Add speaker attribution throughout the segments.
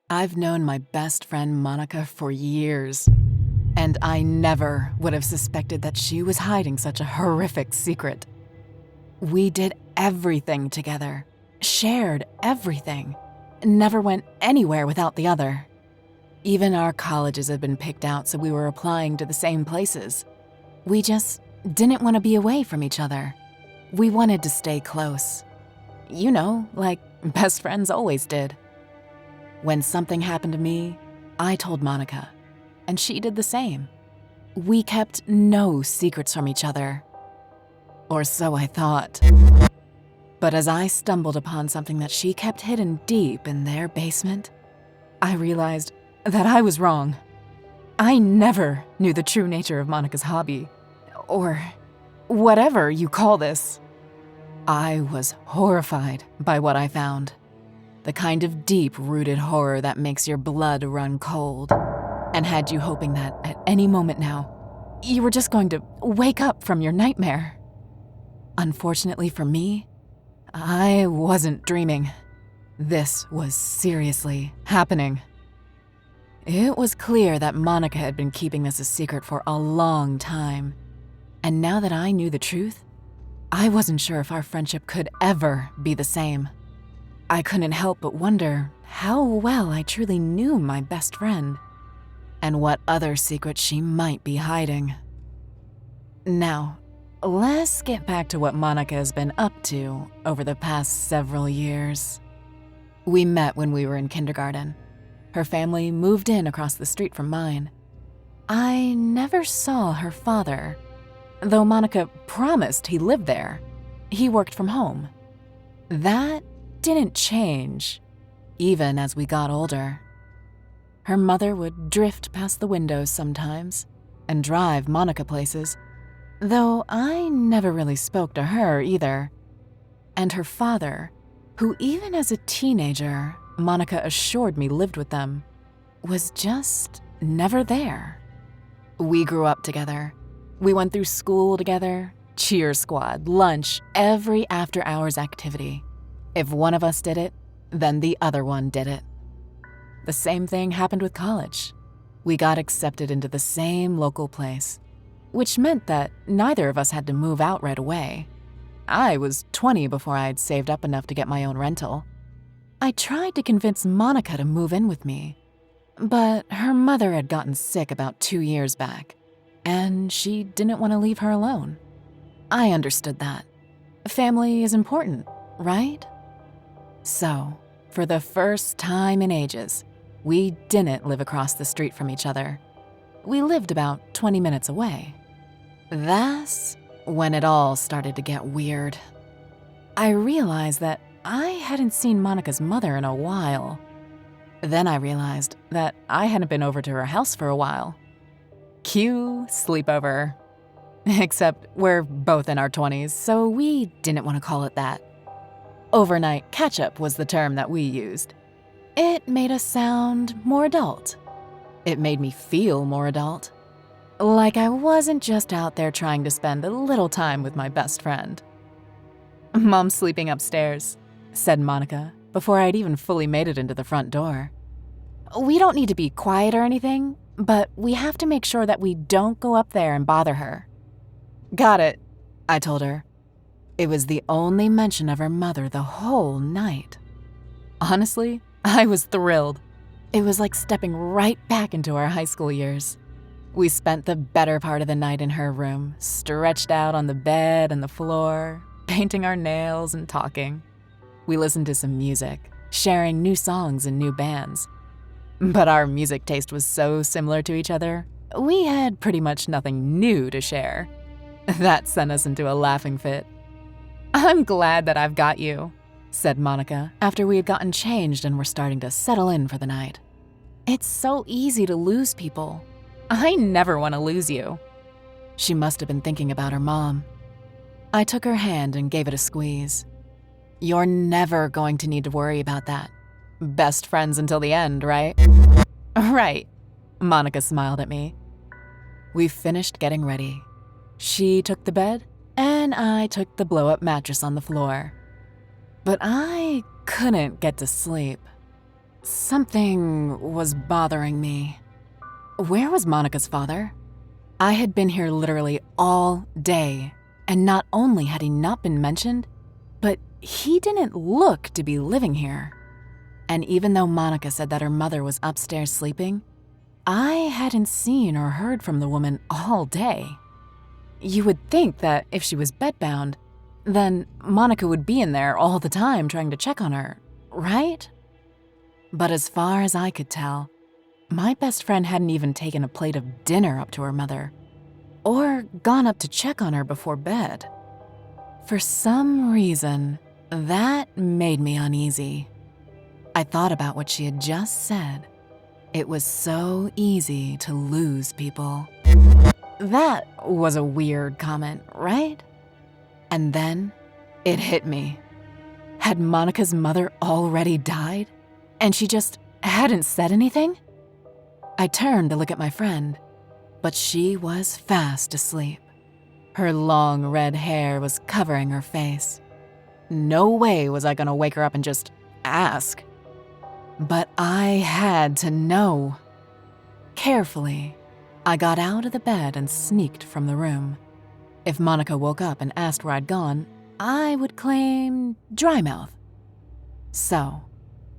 Speaker 1: I've known my best friend Monica for years, and I never would have suspected that she was hiding such a horrific secret. We did everything together, shared everything, never went anywhere without the other. Even our colleges had been picked out so we were applying to the same places. We just didn't want to be away from each other. We wanted to stay close. You know, like best friends always did. When something happened to me, I told Monica, and she did the same. We kept no secrets from each other. Or so I thought. But as I stumbled upon something that she kept hidden deep in their basement, I realized that I was wrong. I never knew the true nature of Monica's hobby, or whatever you call this. I was horrified by what I found. The kind of deep-rooted horror that makes your blood run cold, and had you hoping that at any moment now, you were just going to wake up from your nightmare. Unfortunately for me, I wasn't dreaming. This was seriously happening. It was clear that Monica had been keeping this a secret for a long time, and now that I knew the truth, I wasn't sure if our friendship could ever be the same. I couldn't help but wonder how well I truly knew my best friend, and what other secrets she might be hiding. Now, let's get back to what Monica has been up to over the past several years. We met when we were in kindergarten. Her family moved in across the street from mine. I never saw her father, though Monica promised he lived there. He worked from home. That didn't change, even as we got older. Her mother would drift past the windows sometimes and drive Monica places, though I never really spoke to her either. And her father, who even as a teenager, Monica assured me lived with them, was just never there. We grew up together. We went through school together, cheer squad, lunch, every after-hours activity. If one of us did it, then the other one did it. The same thing happened with college. We got accepted into the same local place, which meant that neither of us had to move out right away. I was 20 before I had saved up enough to get my own rental. I tried to convince Monica to move in with me, but her mother had gotten sick about 2 years back, and she didn't want to leave her alone. I understood that. Family is important, right? So, for the first time in ages, we didn't live across the street from each other. We lived about 20 minutes away. That's when it all started to get weird. I realized that I hadn't seen Monica's mother in a while. Then I realized that I hadn't been over to her house for a while. Cue sleepover. Except we're both in our 20s, so we didn't want to call it that. Overnight catch-up was the term that we used. It made us sound more adult. It made me feel more adult. Like I wasn't just out there trying to spend a little time with my best friend. "Mom's sleeping upstairs," said Monica before I'd even fully made it into the front door. "We don't need to be quiet or anything, but we have to make sure that we don't go up there and bother her." "Got it," I told her. It was the only mention of her mother the whole night. Honestly, I was thrilled. It was like stepping right back into our high school years. We spent the better part of the night in her room, stretched out on the bed and the floor, painting our nails and talking. We listened to some music, sharing new songs and new bands. But our music taste was so similar to each other, we had pretty much nothing new to share. That sent us into a laughing fit. "I'm glad that I've got you," said Monica after we had gotten changed and were starting to settle in for the night. "It's so easy to lose people. I never want to lose you." She must have been thinking about her mom. I took her hand and gave it a squeeze. "You're never going to need to worry about that. Best friends until the end, right?" "Right," Monica smiled at me. We finished getting ready. She took the bed, and I took the blow-up mattress on the floor. But I couldn't get to sleep. Something was bothering me. Where was Monica's father? I had been here literally all day, and not only had he not been mentioned, but he didn't look to be living here. And even though Monica said that her mother was upstairs sleeping, I hadn't seen or heard from the woman all day. You would think that if she was bedbound, then Monica would be in there all the time trying to check on her, right? But as far as I could tell, my best friend hadn't even taken a plate of dinner up to her mother, or gone up to check on her before bed. For some reason, that made me uneasy. I thought about what she had just said. It was so easy to lose people. That was a weird comment, right? And then it hit me. Had Monica's mother already died, and she just hadn't said anything? I turned to look at my friend, but she was fast asleep. Her long red hair was covering her face. No way was I gonna wake her up and just ask. But I had to know. Carefully, I got out of the bed and sneaked from the room. If Monica woke up and asked where I'd gone, I would claim dry mouth. So,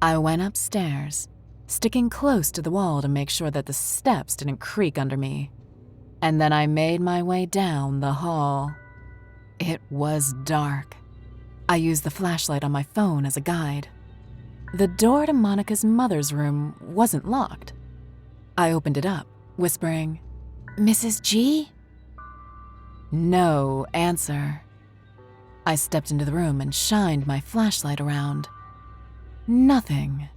Speaker 1: I went upstairs, sticking close to the wall to make sure that the steps didn't creak under me. And then I made my way down the hall. It was dark. I used the flashlight on my phone as a guide. The door to Monica's mother's room wasn't locked. I opened it up, whispering, "Mrs. G?" No answer. I stepped into the room and shined my flashlight around. Nothing.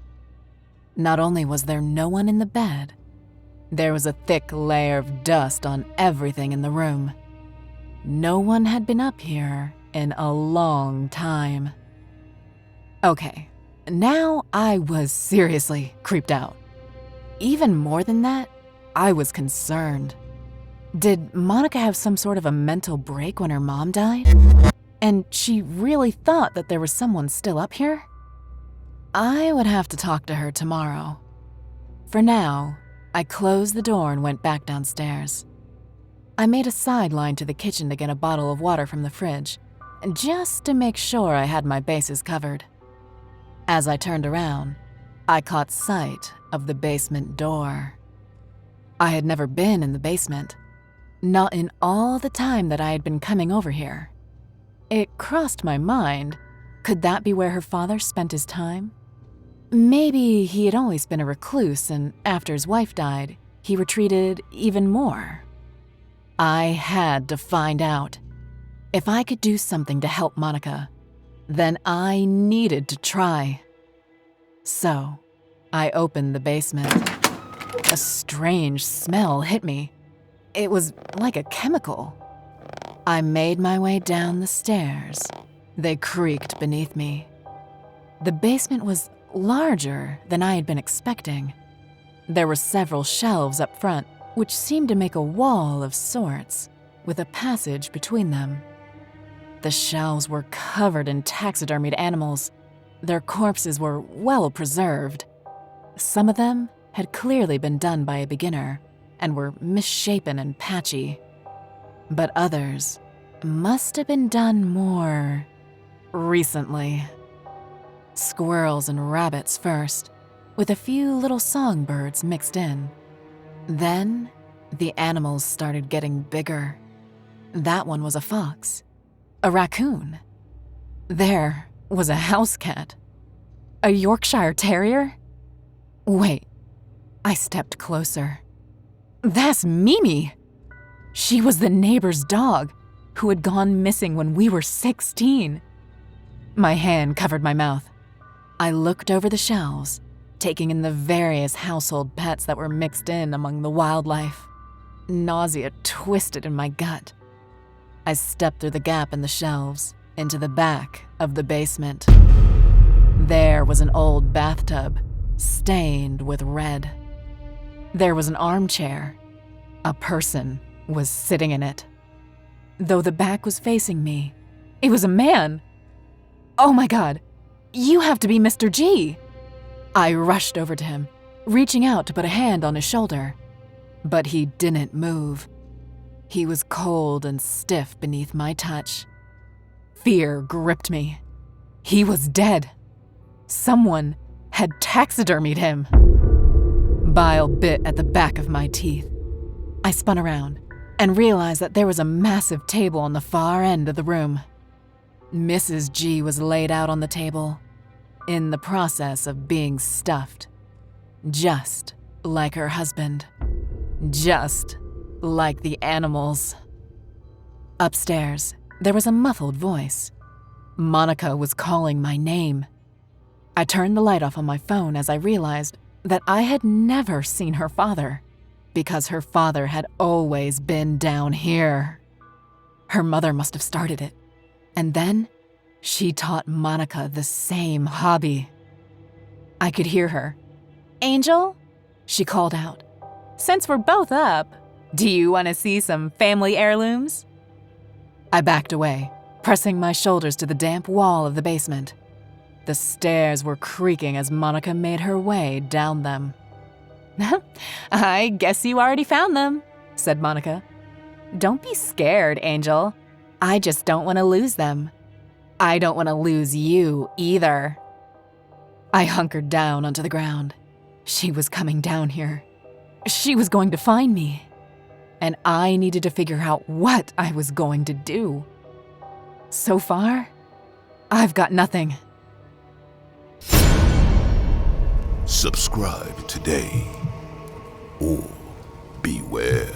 Speaker 1: Not only was there no one in the bed, there was a thick layer of dust on everything in the room. No one had been up here in a long time. Okay, now I was seriously creeped out. Even more than that, I was concerned. Did Monica have some sort of a mental break when her mom died? And she really thought that there was someone still up here? I would have to talk to her tomorrow. For now, I closed the door and went back downstairs. I made a sideline to the kitchen to get a bottle of water from the fridge, just to make sure I had my bases covered. As I turned around, I caught sight of the basement door. I had never been in the basement, not in all the time that I had been coming over here. It crossed my mind, could that be where her father spent his time? Maybe he had always been a recluse, and after his wife died, he retreated even more. I had to find out. If I could do something to help Monica, then I needed to try. So, I opened the basement. A strange smell hit me. It was like a chemical. I made my way down the stairs. They creaked beneath me. The basement was larger than I had been expecting. There were several shelves up front, which seemed to make a wall of sorts, with a passage between them. The shelves were covered in taxidermied animals. Their corpses were well preserved. Some of them had clearly been done by a beginner and were misshapen and patchy. But others must have been done more recently. Squirrels and rabbits first, with a few little songbirds mixed in. Then, the animals started getting bigger. That one was a fox, a raccoon. There was a house cat, a Yorkshire Terrier. Wait, I stepped closer. That's Mimi! She was the neighbor's dog who had gone missing when we were 16. My hand covered my mouth. I looked over the shelves, taking in the various household pets that were mixed in among the wildlife. Nausea twisted in my gut. I stepped through the gap in the shelves into the back of the basement. There was an old bathtub, stained with red. There was an armchair. A person was sitting in it. Though the back was facing me, it was a man. Oh my God, you have to be Mr. G. I rushed over to him, reaching out to put a hand on his shoulder. But he didn't move. He was cold and stiff beneath my touch. Fear gripped me. He was dead. Someone had taxidermied him. Bile bit at the back of my teeth. I spun around and realized that there was a massive table on the far end of the room. Mrs. G was laid out on the table, in the process of being stuffed. Just like her husband. Just like the animals. Upstairs, there was a muffled voice. Monica was calling my name. I turned the light off on my phone as I realized that I had never seen her father, because her father had always been down here. Her mother must have started it, and then she taught Monica the same hobby. I could hear her. "Angel," she called out, "since we're both up, do you want to see some family heirlooms?" I backed away, pressing my shoulders to the damp wall of the basement. The stairs were creaking as Monica made her way down them. "I guess you already found them," said Monica. "Don't be scared, Angel. I just don't want to lose them. I don't want to lose you either." I hunkered down onto the ground. She was coming down here. She was going to find me. And I needed to figure out what I was going to do. So far, I've got nothing.
Speaker 2: Subscribe today or beware.